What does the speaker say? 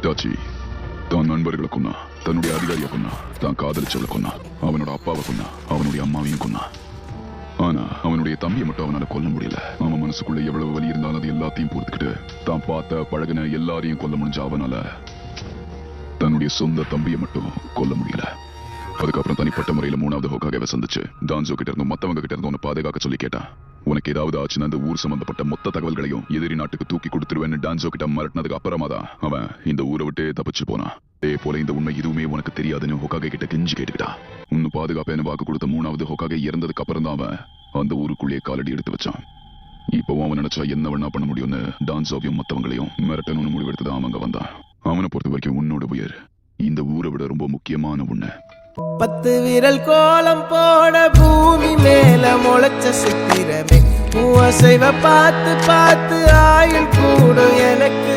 Itachi தான் நண்பர்களை கொன்னா, தன்னுடைய அதிகாரியை கொன்னா, தான் காதலிச்சவளை கொன்னா, அவனோட அப்பாவை கொன்னா, அவனுடைய அம்மாவையும் கொன்னா. ஆனா அவனுடைய தம்பியை மட்டும் அவனால கொல்ல முடியல. அவன் மனசுக்குள்ள எவ்வளவு வலி இருந்தாலும் அது எல்லாத்தையும் பொறுத்துக்கிட்டு தான் பார்த்த பழகின எல்லாரையும் கொல்ல முடிஞ்ச அவனால தன்னுடைய சொந்த தம்பியை மட்டும் கொல்ல முடியல. அதுக்கப்புறம் தனிப்பட்ட முறையில 3வது ஹோக்காகவே சந்திச்சு டான்சோ கிட்ட இருந்தும் மத்தவங்க கிட்ட இருந்தும் உன்னை பாதுகாக்க சொல்லி கேட்டான். உனக்கு ஏதாவது ஆச்சுன்னா அந்த ஊர் சம்பந்தப்பட்ட மொத்த தகவல்களையும் எதிரி நாட்டுக்கு தூக்கி கொடுத்துருவேன்னு டான்சோ கிட்ட மிரட்டினதுக்கு அப்புறமா தான் அவன் இந்த ஊரை விட்டு தப்பிச்சு போனான். அதே போல இந்த உண்மை எதுவுமே உனக்கு தெரியாதுன்னு ஹோக்காகே கிட்ட கெஞ்சி கேட்டுக்கிட்டான். உன்னு பாதுகாப்பேன்னு வாக்கு கொடுத்த 3வது ஹோக்காகே இறந்ததுக்கு அப்புறம் தான் அவன் அந்த ஊருக்குள்ளேயே காலடி எடுத்து வச்சான். இப்பவும் அவன் நினைச்சா என்ன வேணா பண்ண முடியும்னு டான்சோவையும் மத்தவங்களையும் மிரட்டணும்னு முடிவெடுத்துதான் அவங்க வந்தான். அவனை பொறுத்த வரைக்கும் உன்னோட உயிர் இந்த ஊரை விட ரொம்ப முக்கியமான ஒண்ணு. 10 விரல் கோலம் போட பூமி மேல முளைச்ச சித்திரமே, பூவசைவ பார்த்து பார்த்து ஆயுள் கூடும் எனக்கு.